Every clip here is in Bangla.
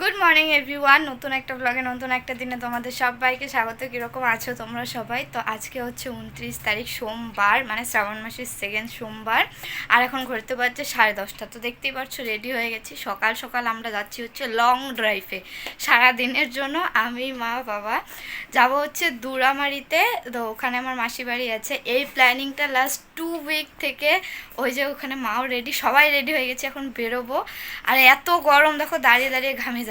Good morning everyone. নতুন একটা ব্লগে নতুন একটা দিনে তোমাদের সবাইকে স্বাগত। কীরকম আছো তোমরা সবাই? তো আজকে হচ্ছে 29 তারিখ সোমবার, মানে শ্রাবণ মাসের সেকেন্ড সোমবার। আর এখন ঘুরতে পারছে 10:30। তো দেখতেই পাচ্ছ রেডি হয়ে গেছি। সকাল সকাল আমরা যাচ্ছি হচ্ছে লং ড্রাইভে সারাদিনের জন্য। আমি মা বাবা যাব হচ্ছে দুরামারিতে। তো ওখানে আমার মাসি বাড়ি আছে। এই প্ল্যানিংটা লাস্ট 2 উইক থেকে, ওই যে ওখানে মাও রেডি, সবাই রেডি হয়ে গেছে, এখন বেরোবো। আর এত গরম দেখো, দাঁড়িয়ে দাঁড়িয়ে ঘামে যাচ্ছি।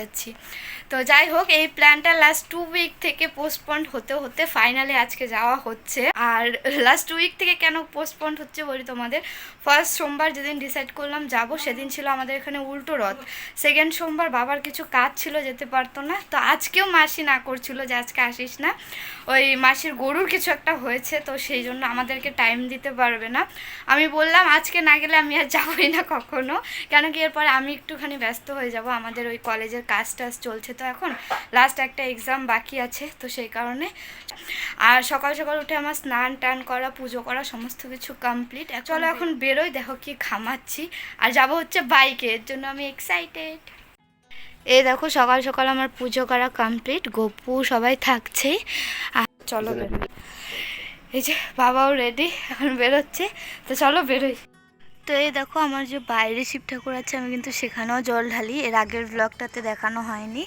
তো যাই হোক, এই প্ল্যানটা লাস্ট 2 উইক থেকে পোস্টপন্ড হতে হতে ফাইনালি আজকে যাওয়া হচ্ছে। আর লাস্ট 2 উইক থেকে কেন পোস্টপন্ড হচ্ছে বলি তোমাদের। ফার্স্ট সোমবার যেদিন ডিসাইড করলাম যাব, সেদিন ছিল আমাদের এখানে উল্টো রথ। সেকেন্ড সোমবার বাবার কিছু কাজ ছিল, যেতে পারতো না। তো আজকেও মাসি না করছিল যে আজকে আসিস না, ওই মাসির গরুর কিছু একটা হয়েছে, তো সেই জন্য আমাদেরকে টাইম দিতে পারবে না। আমি বললাম আজকে না গেলে আমি আর যাবোই না কখনো, কেন কি এরপরে আমি একটুখানি ব্যস্ত হয়ে যাব। আমাদের ওই কলেজের কাজ টাজ চলছে, তো এখন লাস্ট একটা এক্সাম বাকি আছে, তো সেই কারণে। আর সকাল সকাল উঠে আমার স্নান টান করা, পুজো করা সমস্ত কিছু কমপ্লিট। চলো এখন বেরোই, দেখো কি ঘামাচ্ছি। আর যাব হচ্ছে বাইকে, এর জন্য আমি এক্সাইটেড। এই দেখো সকাল সকাল আমার পুজো করা কমপ্লিট, গপু সবাই থাকছে। আর চলো বেরোই। এই যে বাবাও রেডি, এখন বেরোচ্ছে। তো চলো বেরোই। তো এই দেখো আমার যে বাইরে শিব ঠাকুর আছে, আমি কিন্তু সেখানেও জল ঢালি। এর আগের ব্লগটাতে দেখানো হয়নি,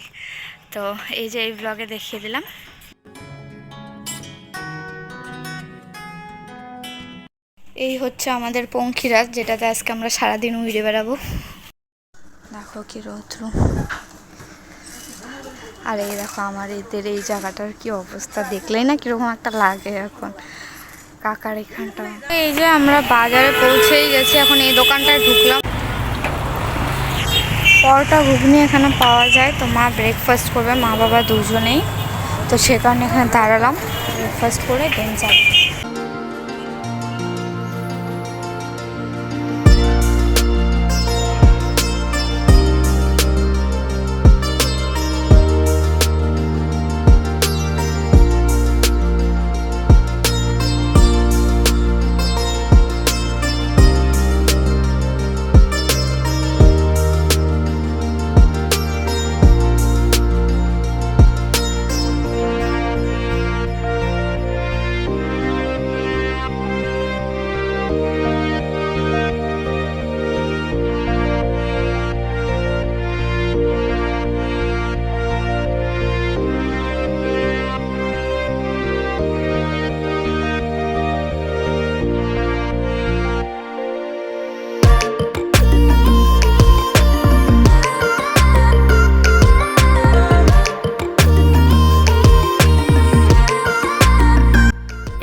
তো এই যে এই ব্লগে দেখিয়ে দিলাম। এই হচ্ছে আমাদের পঙ্খিরাজ, যেটাতে আজকে আমরা সারাদিন উড়ে বেড়াবো। দেখো কি রৌদ্র। আর এই দেখো আমার এদের এই জায়গাটার কি অবস্থা, দেখলেই না কিরকম একটা লাগে এখন কাকার এখানটা। এই যে আমরা বাজারে পৌঁছেই গেছি, এখন এই দোকানটায় ঢুকলাম। পরোটা ঘুগনি এখানে পাওয়া যায়। তো মা ব্রেকফাস্ট করবে, মা বাবা দুজনেই। তো সে কারণে এখানে দাঁড়ালাম, ব্রেকফাস্ট করে দেন যাবো।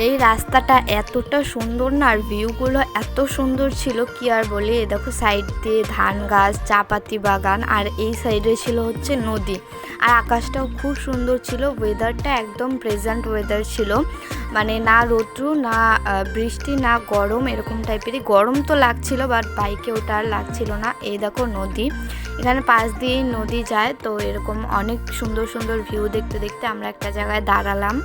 এই রাস্তাটা এতটা সুন্দর না, আর ভিউগুলো এত সুন্দর ছিল কি আর বলি। দেখো সাইড দিয়ে ধান গাছ, চা পাতি বাগান, আর এই সাইডে ছিল হচ্ছে নদী। আর আকাশটাও খুব সুন্দর ছিল। ওয়েদারটা একদম প্রেজেন্ট ওয়েদার ছিল, মানে না রৌদ্র না বৃষ্টি না গরম, এরকম টাইপেরই। গরম তো লাগছিল, বাট বাইকে ওটা আর লাগছিল না। এই দেখো নদী, এখানে পাশ দিয়েই নদী যায়। তো এরকম অনেক সুন্দর সুন্দর ভিউ দেখতে দেখতে আমরা একটা জায়গায় দাঁড়ালাম।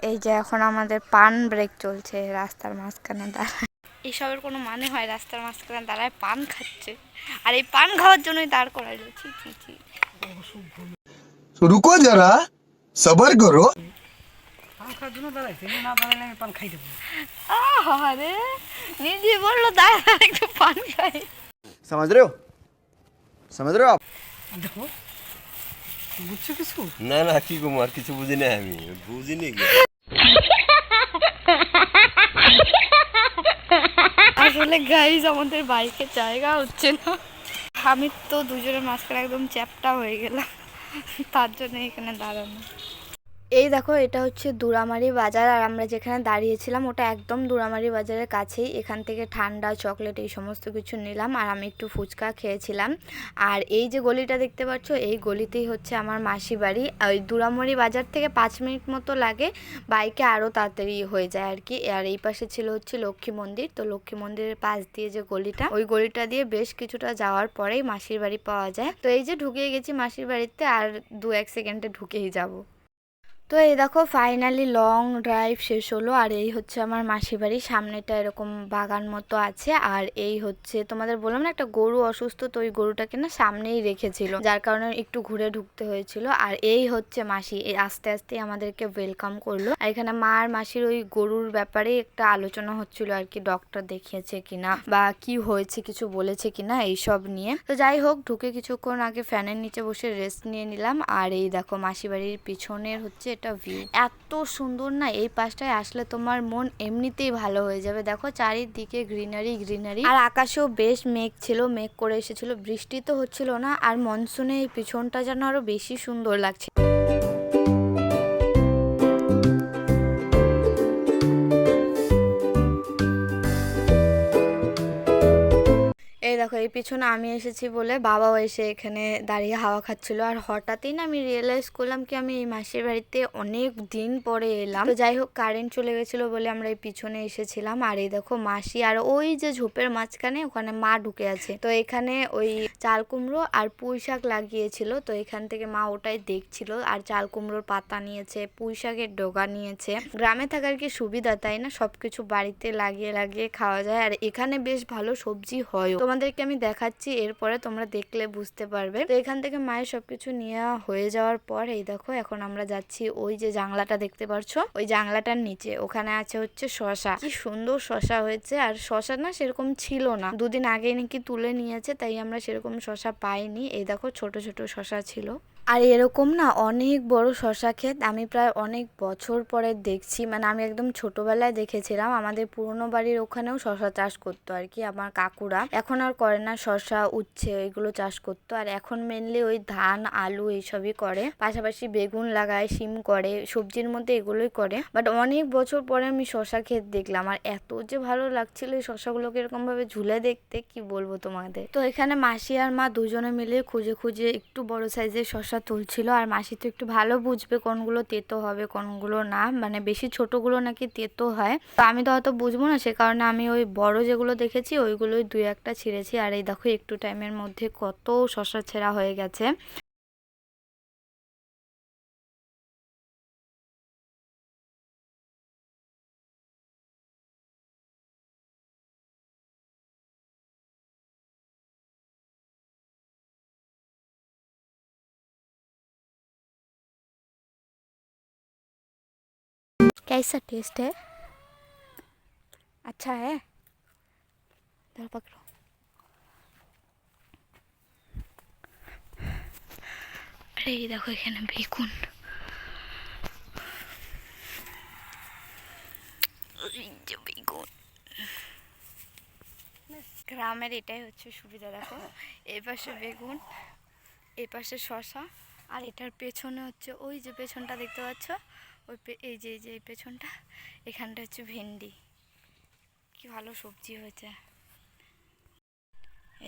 এই যে এখন আমাদের পান ব্রেক চলছে রাস্তার মাঝখানে দাঁড়ায়। এসবের কোনো মানে হয়? রাস্তার মাঝখানে দাঁড়ায় পান খাচ্ছে, আর এই পান খাওয়ার জন্যই দাঁড় করাই রয়েছি। রুকো যারা, সবার করো। আরে নিজে বললো দাঁড়া একটু পান খাই। समझ रहे हो, समझ रहे हो आप? দেখো বুঝছো কিছু? না না কি কুমার, কিছু বুঝিনি, আমি বুঝিনি। আসলে গাইজ আমাদের বাইকের জায়গা হচ্ছে না। আমি তো দুজনের মাঝখানে একদম চ্যাপটা হয়ে গেলাম, তার জন্য এখানে দাঁড়ানো। এই দেখো এটা হচ্ছে দুরামারি বাজার, আর আমরা যেখানে দাঁড়িয়েছিলাম ওটা একদম দুরামারি বাজারের কাছেই। এখান থেকে ঠান্ডা চকলেট এই সমস্ত কিছু নিলাম, আর আমি একটু ফুচকা খেয়েছিলাম। আর এই যে গলিটা দেখতে পাচ্ছ, এই গলিতেই হচ্ছে আমার মাসি বাড়ি। ওই দুরামারি বাজার থেকে 5 মিনিট মতো লাগে, বাইকে আরও তাড়াতাড়ি হয়ে যায় আর কি। আর এই পাশে ছিল হচ্ছে লক্ষ্মী মন্দির। তো লক্ষ্মী মন্দিরের পাশ দিয়ে যে গলিটা, ওই গলিটা দিয়ে বেশ কিছুটা যাওয়ার পরেই মাসির বাড়ি পাওয়া যায়। তো এই যে ঢুকিয়ে গেছি মাসির বাড়িতে, আর 2-1 সেকেন্ডে ঢুকেই যাব। তো এই দেখো ফাইনালি লং ড্রাইভ শেষ হলো। আর এই হচ্ছে আমার মাসির বাড়ি, সামনেটা এরকম বাগান মতো আছে। আর এই হচ্ছে তোমাদের বললাম না একটা গরু অসুস্থ, তো ওই গরুটাকে না সামনেই রেখেছিল, যার কারণে একটু ঘুরে ঢুকতে হয়েছিল। আর এই হচ্ছে মাসি, এই আস্তে আস্তে আমাদেরকে ওয়েলকাম করলো। আর এখানে মা আর মাসির ওই গরুর ব্যাপারে একটা আলোচনা হচ্ছিল আর কি, ডক্টর দেখিয়েছে কিনা বা কি হয়েছে কিছু বলেছে কিনা এইসব নিয়ে। তো যাই হোক, ঢুকে কিছুক্ষণ আগে ফ্যানের নিচে বসে রেস্ট নিয়ে নিলাম। আর এই দেখো মাসি বাড়ির পিছনের হচ্ছে এটা ভিউ, এত সুন্দর না। এই পাশটায় আসলে তোমার মন এমনিতেই ভালো হয়ে যাবে। দেখো চারিদিকে গ্রিনারি গ্রিনারি, আর আকাশেও বেশ মেঘ ছিল, মেঘ করে এসেছিল, বৃষ্টি তো হচ্ছিল না। আর মনসুনে এই পিছনটা যেন আরো বেশি সুন্দর লাগছে। এই দেখো এই পিছনে আমি এসেছি বলে বাবাও এসে এখানে দাঁড়িয়ে হাওয়া খাচ্ছিল। আর হঠাৎই না আমি রিয়েলাইজ করলাম কি আমি এই মাসির বাড়িতে অনেক দিন পরে এলাম। তো যাই হোক, কারেন্ট চলে গেছিলো বলে আমরা এই পিছনে এসেছিলাম। আর এই দেখো মাসি, আর ওই যে ঝোপের মাঝখানে ওখানে মা ঢুকে আছে। তো এখানে ওই চাল কুমড়ো আর পুঁই শাক লাগিয়েছিল, তো এখান থেকে মা ওটাই দেখছিল। আর চাল কুমড়োর পাতা নিয়েছে, পুঁই শাকের ডগা নিয়েছে। গ্রামে থাকার কি সুবিধা তাই না, সবকিছু বাড়িতে লাগিয়ে লাগিয়ে খাওয়া যায়। আর এখানে বেশ ভালো সবজি হয়, তোমাদেরকে আমি দেখাচ্ছি, এরপরে তোমরা দেখলে বুঝতে পারবে। তো এখান থেকে মায়ের সবকিছু নেওয়া হয়ে যাওয়ার পর এই দেখো এখন আমরা যাচ্ছি ওই যে জানলাটা দেখতে পারছো, ওই জানলাটার নিচে ওখানে আছে হচ্ছে শশা। কি সুন্দর শশা হয়েছে। আর শশা না সেরকম ছিল না, দুদিন আগে নাকি তুলে নিয়েছে, তাই আমরা সেরকম শশা পাইনি। এই দেখো ছোট ছোট শশা ছিল। আর এরকম না অনেক বড় শশা ক্ষেত আমি প্রায় অনেক বছর পরে দেখছি, মানে আমি একদম ছোটবেলায় দেখেছিলাম। আমাদের পুরনো বাড়ির ওখানেও শশা চাষ করতো আর কি আমার কাকুরা, এখন আর করে না, শশা উচ্ছে এগুলো চাষ করতো। আর এখন মেনলি ওই ধান আলু এইসবই করে, পাশাপাশি বেগুন লাগায়, শিম করে, সবজির মধ্যে এগুলোই করে। বাট অনেক বছর পরে আমি শশা ক্ষেত দেখলাম, আর এত যে ভালো লাগছিল এই শশাগুলোকে এরকম ভাবে ঝুলে দেখতে, কি বলবো তোমাদের। তো এখানে মাসি আর মা দুজনে মিলে খুঁজে খুঁজে একটু বড় সাইজের শশা তুলছিল। আর মাসি তো একটু ভালো বুঝবে কোনগুলো তেতো হবে কোনগুলো না, মানে বেশি ছোটগুলো নাকি তেতো হয়। তো আমি তো অত বুঝবো না, সে কারণে আমি ওই বড় যেগুলো দেখেছি ওইগুলোই দুই একটা ছিঁড়েছি। আর এই দেখো একটু টাইমের মধ্যে কত শশা ছেঁড়া হয়ে গেছে। कैसा टेस्ट है, अच्छा है, ধর পকড়ো। আরে এই দেখো এখানে বেগুন, এই যে বেগুন। গ্রামের এটাই হচ্ছে সুবিধা, দেখো এই পাশে বেগুন, এই পাশে শশা, আর এটার পেছনে হচ্ছে ওই যে পেছনটা দেখতে পাচ্ছ, ওই এই যে এই পেছনটা, এখানটা হচ্ছে ভেন্ডি। কি ভালো সবজি হয়েছে।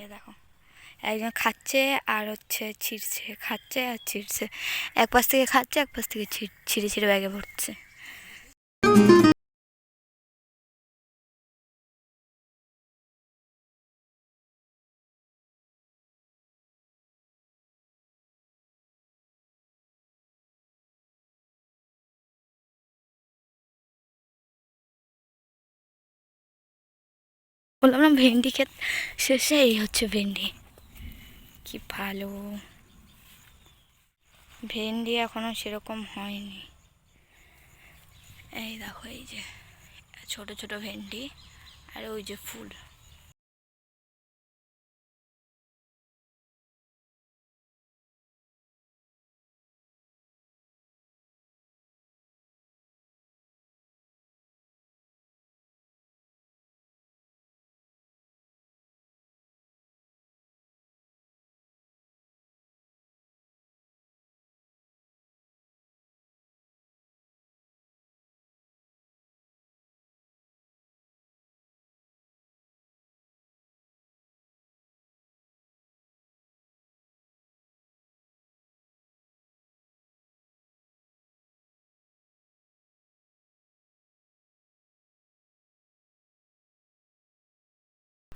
এই দেখো একজন খাচ্ছে আর হচ্ছে ছিঁড়ছে, খাচ্ছে আর ছিঁড়ছে, এক পাশ থেকে খাচ্ছে এক পাশ থেকে ছিঁড়ে ছিঁড়ে ব্যাগে ভরছে। বললাম না ভেন্ডি ক্ষেত শেষে এই হচ্ছে ভেন্ডি, কি ভালো। ভেন্ডি এখনো সেরকম হয়নি। এই দেখো এই যে ছোট ছোট ভেন্ডি, আর ওই যে ফুল।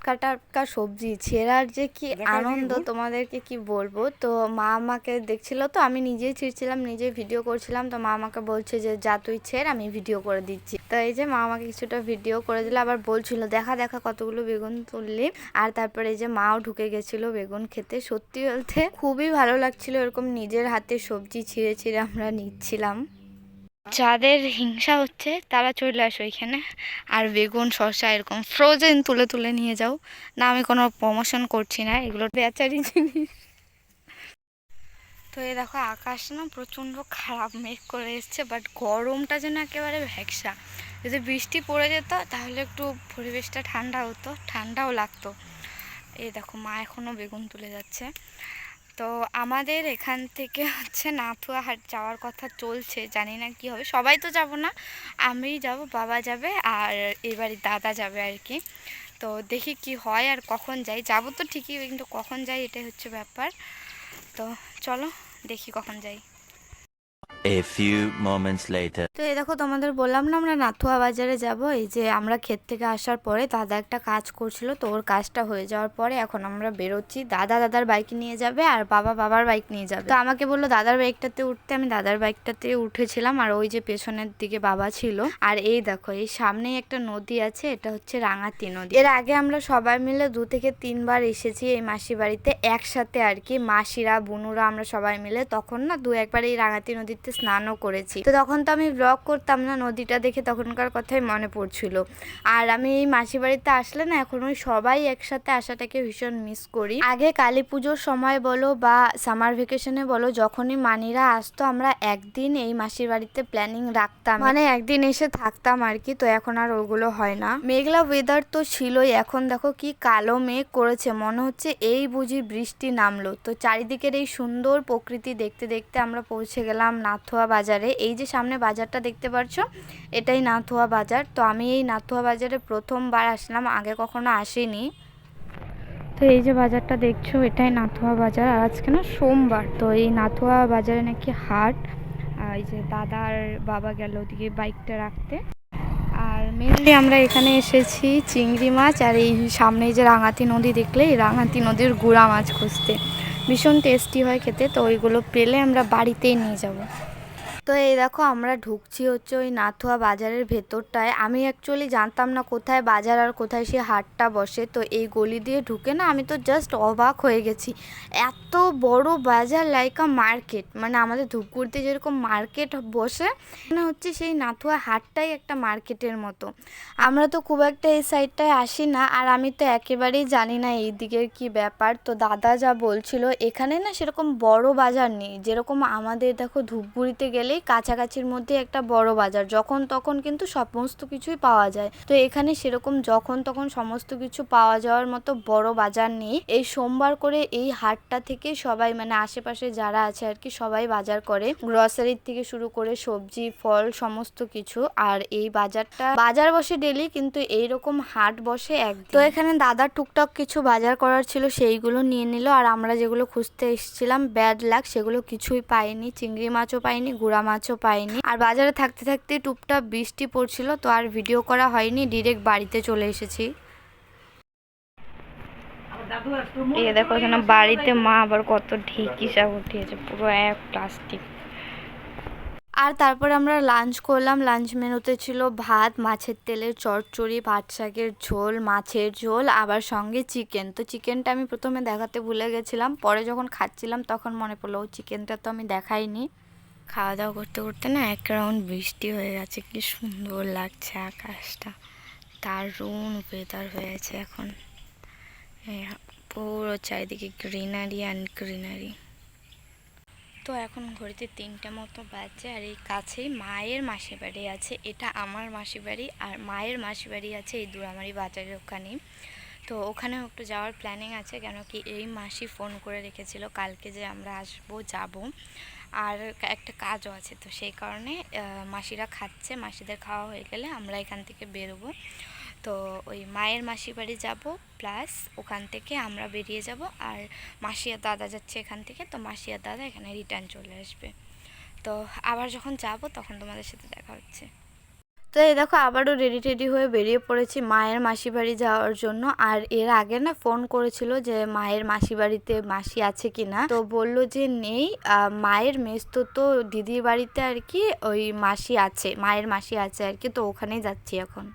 টাটকা টাটকা সবজি ছেঁড়ার যে কি দেখা আনন্দ দেখি, তোমাদেরকে কি বলবো। তো মা আমাকে দেখছিল, তো আমি নিজেই ছিঁড়ছিলাম, নিজেই ভিডিও করছিলাম। তো মা আমাকে বলছে যে যা তুই ছেড়, আমি ভিডিও করে দিচ্ছি। তো এই যে মা আমাকে কিছুটা ভিডিও করে দিল, আবার বলছিল দেখা দেখা কতগুলো বেগুন তুললি। আর তারপরে এই যে মাও ঢুকে গেছিল বেগুন খেতে। সত্যি বলতে খুবই ভালো লাগছিল এরকম নিজের হাতে সবজি ছিঁড়ে ছিঁড়ে আমরা নিচ্ছিলাম। যাদের হিংসা হচ্ছে তারা চলে আসো এখানে, আর বেগুন শসা এরকম ফ্রোজেন তুলে তুলে নিয়ে যাও। না, আমি কোনো প্রমোশন করছি না, এগুলো বেচারি জিনিস। তো এই দেখো আকাশ না প্রচণ্ড খারাপ মেঘ করে এসছে, বাট গরমটা যেন একেবারে ভ্যাকসা। যদি বৃষ্টি পড়ে যেত তাহলে একটু পরিবেশটা ঠান্ডা হতো, ঠান্ডাও লাগতো। এই দেখো মা এখনও বেগুন তুলে যাচ্ছে। তো আমাদের এখান থেকে হচ্ছে নাথুয়া হাট যাওয়ার কথা চলছে, জানি না কি হবে। সবাই তো যাব না, আমি যাব, বাবা যাবে, আর এবারে দাদা যাবে আর কি। তো দেখি কি হয় আর কখন যাই। যাব তো ঠিকই, কিন্তু কখন যাই এটাই হচ্ছে ব্যাপার। তো চলো দেখি কখন যাই। A few moments later. তো এই দেখো তোমাদের বললাম না আমরা নাথুয়া বাজারে যাব। এই যে আমরা ক্ষেত থেকে আসার পরে দাদা একটা কাজ করছিল, তো ওর কাজটা হয়ে যাওয়ার পরে এখন আমরা বেরোচ্ছি। দাদা দাদার বাইক নিয়ে যাবে আর বাবা বাবার বাইক নিয়ে যাবে। তো আমাকে বললো দাদার বাইকটাতে উঠতে, আমি দাদার বাইকটাতে উঠেছিলাম। আর ওই যে পেছনের দিকে বাবা ছিল। আর এই দেখো এই সামনেই একটা নদী আছে, এটা হচ্ছে রাঙাতি নদী। এর আগে আমরা সবাই মিলে 2 থেকে 3 বার এসেছি এই মাসি বাড়িতে একসাথে আর কি, মাসিরা বুনুরা আমরা সবাই মিলে। তখন না 2-1 বার এই রাঙাতি নদীতে স্নানও করেছি। তো তখন তো আমি ব্লগ করতাম না, নদীটা দেখে তখনকার কথাই মনে পড়ছিল। আর আমি এই মাসি বাড়িতে আসলে না এখন ওই সবাই একসাথে আসাটাকে ভীষণ মিস করি। আগে কালী পুজোর সময় বলো বা সামার ভ্যাকেশনে বলো, যখনই মানিরা আসতো আমরা একদিন এই মাসির বাড়িতে প্ল্যানিং রাখতাম, মানে একদিন এসে থাকতাম আর কি। তো এখন আর ওগুলো হয় না। মেঘলা ওয়েদার তো ছিলই, এখন দেখো কি কালো মেঘ করেছে, মনে হচ্ছে এই বুঝি বৃষ্টি নামলো। তো চারিদিকের এই সুন্দর প্রকৃতি দেখতে দেখতে আমরা পৌঁছে গেলাম নাথুয়া বাজারে। এই যে সামনে বাজারটা দেখতে পাচ্ছ, এটাই নাথুয়া বাজার। তো আমি এই নাথুয়া বাজারে প্রথমবার আসলাম, আগে কখনো আসিনি। তো এই যে বাজারটা দেখছো, এটাই নাথুয়া বাজার। আর আজকে না সোমবার, তো এই নাথুয়া বাজারে নাকি হাট। আর এই যে দাদার বাবা গেল ওদিকে বাইকটা রাখতে। আর মেনলি আমরা এখানে এসেছি চিংড়ি মাছ আর এই সামনে যে রাঙাতি নদী দেখলে, এই রাঙাতি নদীর গুড়া মাছ খুঁজতে। ভীষণ টেস্টি হয় খেতে, তো ওইগুলো পেলে আমরা বাড়িতেই নিয়ে যাব। তো এই দেখো আমরা ঢুকছি হচ্ছে ওই নাথুয়া বাজারের ভেতরটায়। আমি অ্যাকচুয়ালি জানতাম না কোথায় বাজার আর কোথায় সে হাটটা বসে। তো এই গলি দিয়ে ঢুকে না আমি তো জাস্ট অবাক হয়ে গেছি, এত বড় বাজার, লাইক আ মার্কেট। মানে আমাদের ধূপগুড়িতে যেরকম মার্কেট বসে, মানে হচ্ছে সেই নাথুয়া হাটটাই একটা মার্কেটের মতো। আমরা তো খুব একটা এই সাইডটায় আসি না, আর আমি তো একেবারেই জানি না এই দিকের কি ব্যাপার। তো দাদা যা বলছিল, এখানে না সেরকম বড় বাজার নেই, যেরকম আমাদের দেখো ধূপগুড়িতে গেলেই কাছাকাছির মধ্যে একটা বড় বাজার, যখন তখন কিন্তু সমস্ত কিছুই পাওয়া যায়। তো এখানে সেরকম যখন তখন সমস্ত কিছু পাওয়া যাওয়ার মতো বড় বাজার নেই। এই সোমবার করে এই হাটটা থেকে সবাই, মানে আশেপাশে যারা আছে আর কি, সবাই বাজার করে, গ্রসারির থেকে শুরু করে সবজি ফল সমস্ত কিছু। আর এই বাজার বসে ডেলি, কিন্তু এইরকম হাট বসে একদিন। তো এখানে দাদা টুকটাক কিছু বাজার করার ছিল, সেইগুলো নিয়ে নিল। আর আমরা যেগুলো খুঁজতে এসেছিলাম ব্যাড লাক, সেগুলো কিছুই পাইনি। চিংড়ি মাছও পাইনি, গুড়া মাছও পাইনি। আর বাজারে থাকতে থাকতে টুপটাপ বৃষ্টি পড়ছিল, তো আর ভিডিও করা হয়নি, ডিরেক্ট বাড়িতে চলে এসেছি। এই দেখো এখানে বাড়িতে মা আবার কত ঢেঁকি শাক উঠিয়েছে, পুরো এক প্লাস্টিক। আর তারপরে আমরা লাঞ্চ করলাম। লাঞ্চ মেনুতে ছিল ভাত, মাছের তেলের চচ্চড়ি, পাট শাকের ঝোল, মাছের ঝোল, আবার সঙ্গে চিকেন। তো চিকেনটা আমি প্রথমে দেখাতে ভুলে গেছিলাম, পরে যখন খাচ্ছিলাম তখন মনে পড়লো চিকেনটা তো আমি দেখাইনি। খাওয়া দাওয়া করতে করতে না এক রাউন্ড বৃষ্টি হয়ে গেছে, কি সুন্দর লাগছে আকাশটা, দারুণ ওয়েদার হয়েছে এখন। পুরো চারিদিকে গ্রিনারি অ্যান্ড গ্রিনারি। তো এখন ঘড়িতে 3টা মতো বাজছে, আর এই কাছেই মায়ের মাসি বাড়ি আছে। এটা আমার মাসি বাড়ি, আর মায়ের মাসি বাড়ি আছে এই দুরামারি বাজারের ওখানে। তো ওখানেও একটু যাওয়ার প্ল্যানিং আছে, কেন কি এই মাসি ফোন করে রেখেছিল কালকে যে আমরা আসবো যাব, আর একটা কাজও আছে। তো সেই কারণে মাসিরা খাচ্ছে, মাসিদের খাওয়া হয়ে গেলে আমরা এখান থেকে বেরোবো। তো ওই মায়ের মাসি বাড়ি যাব, প্লাস ওখান থেকে আমরা বেরিয়ে যাব। আর মাসি আর দাদা যাচ্ছে এখান থেকে, তো মাসি আর দাদা এখানে রিটার্ন চলে আসবে। তো আবার যখন যাব তখন তোমাদের সাথে দেখা হচ্ছে। তো এই দেখো আবারও রেডি টেডি হয়ে বেরিয়ে পড়েছি মায়ের মাসি বাড়ি যাওয়ার জন্য। আর এর আগে না ফোন করেছিল যে মায়ের মাসি বাড়িতে মাসি আছে কিনা, তো বললো যে নেই, মায়ের মেসতো দিদির বাড়িতে আর কি ওই মাসি আছে, মায়ের মাসি আছে আর কি, তো ওখানেই যাচ্ছি এখন।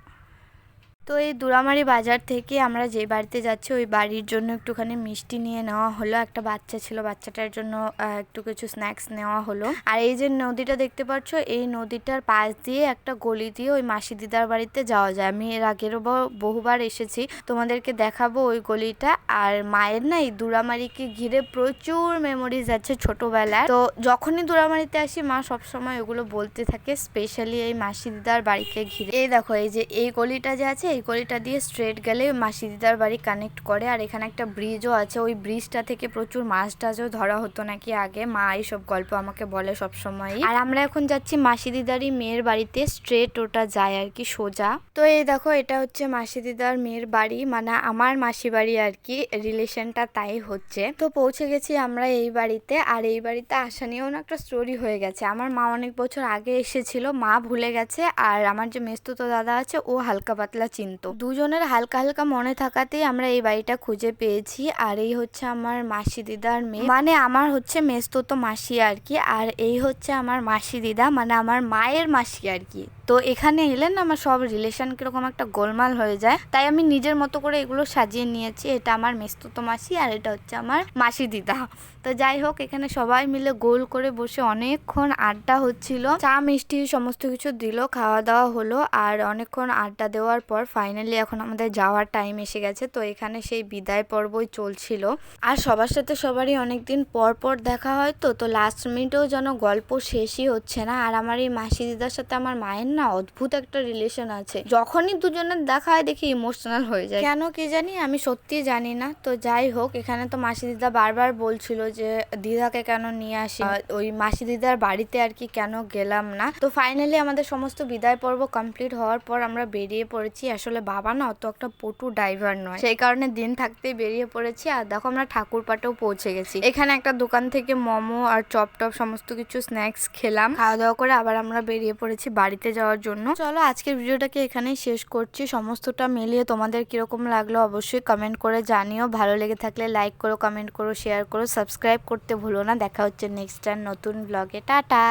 তো এই দুরামারি বাজার থেকে আমরা যে বাড়িতে যাচ্ছি ওই বাড়ির জন্য একটুখানি মিষ্টি নিয়ে নেওয়া হলো, একটা বাচ্চা ছিল, বাচ্চাটার জন্য একটু কিছু স্ন্যাক্স নেওয়া হলো। আর এই যে নদীটা দেখতে পাচ্ছ, এই নদীটার পাশ দিয়ে একটা গলি দিয়ে ওই মাসি দিদার বাড়িতে যাওয়া যায়। আমি এর আগেরও বহুবার এসেছি, তোমাদেরকে দেখাবো ওই গলিটা। আর মায়ের না এই দুরামারিকে ঘিরে প্রচুর মেমোরিজ আছে ছোটবেলায়, তো যখনই দুরামারিতে আসি মা সবসময় ওগুলো বলতে থাকে, স্পেশালি এই মাসি দিদার বাড়িকে ঘিরে। এই দেখো এই যে এই গলিটা যে আছে, এই গলিটা দিয়ে স্ট্রেট গেলে মাসি দিদার বাড়ি কানেক্ট করে। আর এখানে একটা ব্রিজও আছে, ওই ব্রিজটা থেকে প্রচুর মাছ টাছও ধরা হতো নাকি আগে, মা এইসব গল্প আমাকে বলে সব সময়। আর আমরা এখন যাচ্ছি মাসি দিদারই মেয়ের বাড়িতে, স্ট্রেট ওটা যায় আর কি সোজা। তো এই দেখো এটা হচ্ছে মাসি দিদার মেয়ের বাড়ি, মানে আমার মাসি বাড়ি আর কি, রিলেশনটা তাই হচ্ছে। তো পৌঁছে গেছি আমরা এই বাড়িতে। আর এই বাড়িতে আসা নিয়েও না একটা স্টোরি হয়ে গেছে। আমার মা অনেক বছর আগে এসেছিল, মা ভুলে গেছে, আর আমার যে মেসতুতো দাদা আছে ও হালকা পাতলা চিনতো, দুজনের হালকা হালকা মনে থাকাতেই আমরা এই বাড়িটা খুঁজে পেয়েছি। আর এই হচ্ছে আমার মাসি দিদার মেয়ে, মানে আমার হচ্ছে মেসতুতো মাসি আর কি। আর এই হচ্ছে আমার মাসি দিদা, মানে আমার মায়ের মাসি আর কি। তো এখানে এলেন না আমার সব রিলেশন কিরকম একটা গোলমাল হয়ে যায়, তাই আমি নিজের মতো করে এগুলো সাজিয়ে নিয়েছি। এটা আমার মেসতুতো মাসি আর এটা হচ্ছে আমার মাসি দিদা। তো যাই হোক, এখানে সবাই মিলে গোল করে বসে অনেকক্ষণ আড্ডা হচ্ছিল, চা মিষ্টি সমস্ত কিছু দিল, খাওয়া দাওয়া হলো। আর অনেকক্ষণ আড্ডা দেওয়ার পর ফাইনালি এখন আমাদের যাওয়ার টাইম এসে গেছে। তো এখানে সেই বিদায় পর্বই চলছিল। আর সবার সাথে সবারই অনেকদিন পর পর দেখা হয়, তো লাস্ট মিনিটেও যেন গল্প শেষই হচ্ছে না। আর আমার এই মাসি দিদার সাথে আমার মায়ের না অদ্ভুত একটা রিলেশন আছে, যখনই দুজনের দেখা হয় দেখি ইমোশনাল হয়ে যায়, কেন কি জানি, আমি সত্যি জানি না। তো যাই হোক, এখানে তো মাসি দিদা বারবার বলছিল যে দিদাকে কেন নিয়ে আসি, ওই মাসি দিদার বাড়িতে আর কি কেন গেলাম না। তো ফাইনালি আমাদের সমস্ত বিদায় পর্ব কমপ্লিট হওয়ার পর আমরা বেরিয়ে পড়েছি। আসলে বাবা না অত একটা পটু ড্রাইভার নয়, সেই কারণে দিন থাকতেই বেরিয়ে পড়েছি। আর দেখো আমরা ঠাকুরপাটেও পৌঁছে গেছি। এখানে একটা দোকান থেকে মোমো আর চপ টপ সমস্ত কিছু স্ন্যাক্স খেলাম, খাওয়া দাওয়া করে আবার আমরা বেরিয়ে পড়েছি বাড়িতে যাওয়ার জন্য। চলো আজকের ভিডিওটাকে এখানেই শেষ করছি। সমস্তটা মিলিয়ে তোমাদের কিরকম লাগলো অবশ্যই কমেন্ট করে জানিও। ভালো লেগে থাকলে লাইক করো, কমেন্ট করো, শেয়ার করো, সাবস্ক্রাইব করতে ভুলো না। দেখা হচ্ছে নেক্সট টাইম নতুন ব্লগে। টাটা।